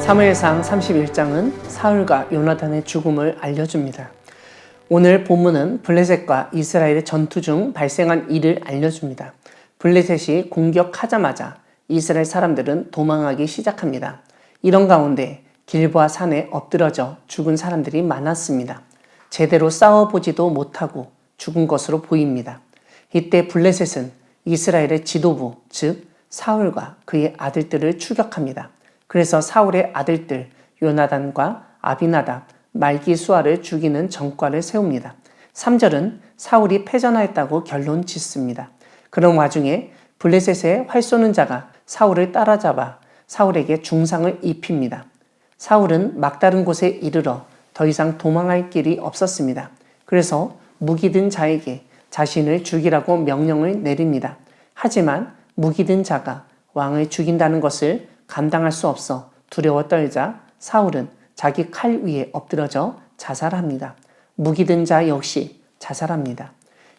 사무엘상 31장은 사울과 요나단의 죽음을 알려줍니다. 오늘 본문은 블레셋과 이스라엘의 전투 중 발생한 일을 알려줍니다. 블레셋이 공격하자마자 이스라엘 사람들은 도망하기 시작합니다. 이런 가운데 길보아 산에 엎드러져 죽은 사람들이 많았습니다. 제대로 싸워보지도 못하고 죽은 것으로 보입니다. 이때 블레셋은 이스라엘의 지도부, 즉 사울과 그의 아들들을 추격합니다. 그래서 사울의 아들들 요나단과 아비나답, 말기수아를 죽이는 전과를 세웁니다. 3절은 사울이 패전하였다고 결론 짓습니다. 그런 와중에 블레셋의 활 쏘는 자가 사울을 따라잡아 사울에게 중상을 입힙니다. 사울은 막다른 곳에 이르러 더 이상 도망할 길이 없었습니다. 그래서 무기 든 자에게 자신을 죽이라고 명령을 내립니다. 하지만 무기 든 자가 왕을 죽인다는 것을 감당할 수 없어 두려워 떨자 사울은 자기 칼 위에 엎드러져 자살합니다. 무기 든 자 역시 자살합니다.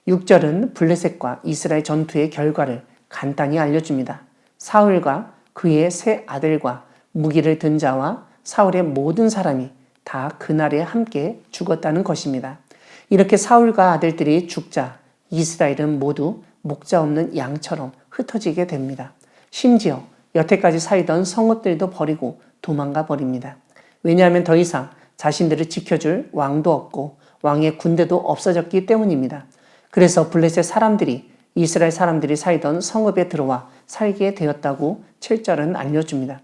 6절은 블레셋과 이스라엘 전투의 결과를 간단히 알려줍니다. 사울과 그의 세 아들과 무기를 든 자와 사울의 모든 사람이 다 그날에 함께 죽었다는 것입니다. 이렇게 사울과 아들들이 죽자 이스라엘은 모두 목자 없는 양처럼 흩어지게 됩니다. 심지어 여태까지 살던 성읍들도 버리고 도망가 버립니다. 왜냐하면 더 이상 자신들을 지켜줄 왕도 없고 왕의 군대도 없어졌기 때문입니다. 그래서 블레셋 사람들이 이스라엘 사람들이 살던 성읍에 들어와 살게 되었다고 7절은 알려줍니다.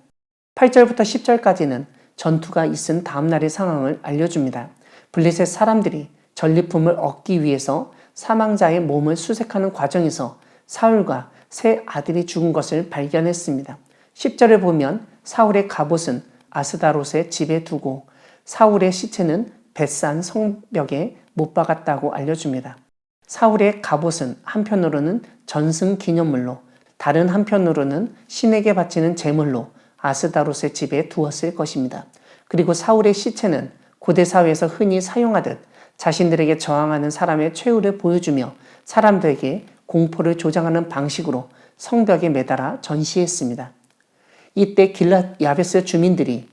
8절부터 10절까지는 전투가 있은 다음날의 상황을 알려줍니다. 블레셋 사람들이 전리품을 얻기 위해서 사망자의 몸을 수색하는 과정에서 사울과 세 아들이 죽은 것을 발견했습니다. 10절을 보면 사울의 갑옷은 아스다롯의 집에 두고 사울의 시체는 벳산 성벽에 못 박았다고 알려줍니다. 사울의 갑옷은 한편으로는 전승 기념물로 다른 한편으로는 신에게 바치는 제물로 아스다롯의 집에 두었을 것입니다. 그리고 사울의 시체는 고대 사회에서 흔히 사용하듯 자신들에게 저항하는 사람의 최후를 보여주며 사람들에게 공포를 조장하는 방식으로 성벽에 매달아 전시했습니다. 이때 길랏 야베스 주민들이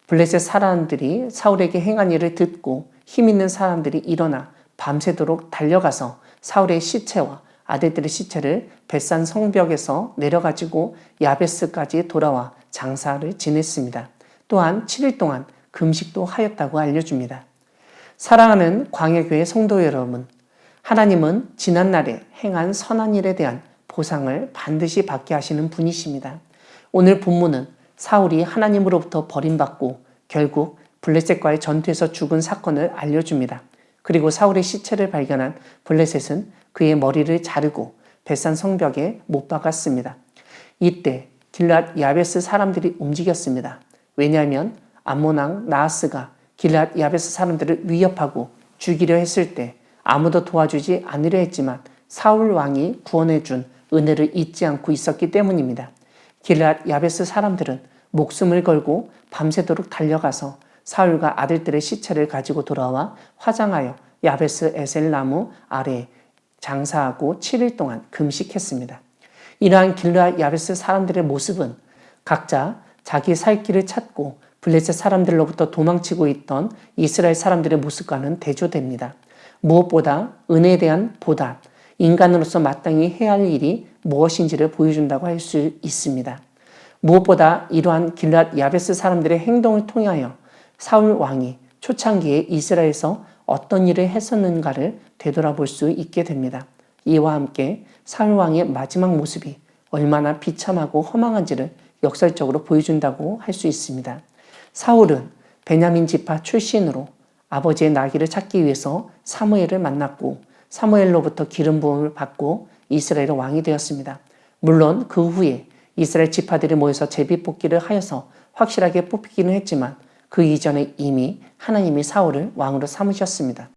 블레셋 사람들이 사울에게 행한 일을 듣고 힘있는 사람들이 일어나 밤새도록 달려가서 사울의 시체와 아들들의 시체를 벳산 성벽에서 내려가지고 야베스까지 돌아와 장사를 지냈습니다. 또한 7일 동안 금식도 하였다고 알려줍니다. 사랑하는 광야교회 성도 여러분, 하나님은 지난날에 행한 선한 일에 대한 보상을 반드시 받게 하시는 분이십니다. 오늘 본문은 사울이 하나님으로부터 버림받고 결국 블레셋과의 전투에서 죽은 사건을 알려줍니다. 그리고 사울의 시체를 발견한 블레셋은 그의 머리를 자르고 벳산 성벽에 못 박았습니다. 이때 길랏 야베스 사람들이 움직였습니다. 왜냐하면 암몬 왕 나하스가 길랏 야베스 사람들을 위협하고 죽이려 했을 때 아무도 도와주지 않으려 했지만 사울 왕이 구원해준 은혜를 잊지 않고 있었기 때문입니다. 길랏 야베스 사람들은 목숨을 걸고 밤새도록 달려가서 사울과 아들들의 시체를 가지고 돌아와 화장하여 야베스 에셀 나무 아래에 장사하고 7일 동안 금식했습니다. 이러한 길랏 야베스 사람들의 모습은 각자 자기 살 길을 찾고 블레셋 사람들로부터 도망치고 있던 이스라엘 사람들의 모습과는 대조됩니다. 무엇보다 은혜에 대한 보답, 인간으로서 마땅히 해야 할 일이 무엇인지를 보여준다고 할 수 있습니다. 무엇보다 이러한 길랏 야베스 사람들의 행동을 통하여 사울 왕이 초창기에 이스라엘에서 어떤 일을 했었는가를 되돌아볼 수 있게 됩니다. 이와 함께 사울 왕의 마지막 모습이 얼마나 비참하고 허망한지를 역설적으로 보여준다고 할 수 있습니다. 사울은 베냐민 지파 출신으로 아버지의 나귀를 찾기 위해서 사무엘을 만났고 사무엘로부터 기름 부음을 받고 이스라엘의 왕이 되었습니다. 물론 그 후에 이스라엘 지파들이 모여서 제비뽑기를 하여서 확실하게 뽑히기는 했지만 그 이전에 이미 하나님이 사울을 왕으로 삼으셨습니다.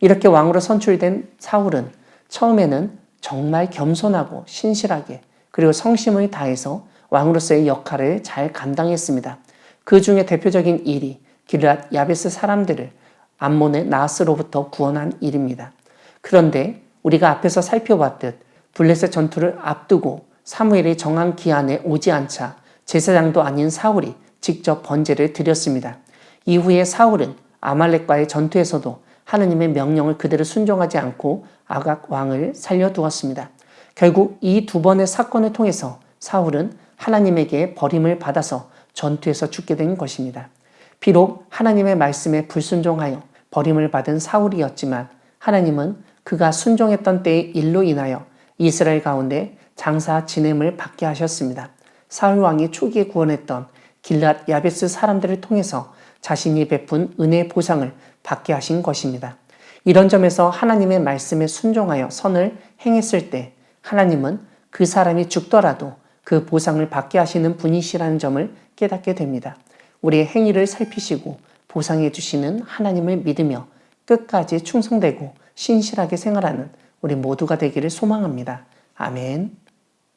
이렇게 왕으로 선출된 사울은 처음에는 정말 겸손하고 신실하게 그리고 성심을 다해서 왕으로서의 역할을 잘 감당했습니다. 그 중에 대표적인 일이 길랏 야베스 사람들을 암몬의 나하스로부터 구원한 일입니다. 그런데 우리가 앞에서 살펴봤듯 블레셋 전투를 앞두고 사무엘이 정한 기한에 오지 않자 제사장도 아닌 사울이 직접 번제를 드렸습니다. 이후에 사울은 아말렉과의 전투에서도 하나님의 명령을 그대로 순종하지 않고 아각 왕을 살려두었습니다. 결국 이 두 번의 사건을 통해서 사울은 하나님에게 버림을 받아서 전투에서 죽게 된 것입니다. 비록 하나님의 말씀에 불순종하여 버림을 받은 사울이었지만 하나님은 그가 순종했던 때의 일로 인하여 이스라엘 가운데 장사 지냄을 받게 하셨습니다. 사울 왕이 초기에 구원했던 길랏 야베스 사람들을 통해서 자신이 베푼 은혜의 보상을 받게 하신 것입니다. 이런 점에서 하나님의 말씀에 순종하여 선을 행했을 때 하나님은 그 사람이 죽더라도 그 보상을 받게 하시는 분이시라는 점을 깨닫게 됩니다. 우리의 행위를 살피시고 보상해 주시는 하나님을 믿으며 끝까지 충성되고 신실하게 생활하는 우리 모두가 되기를 소망합니다. 아멘.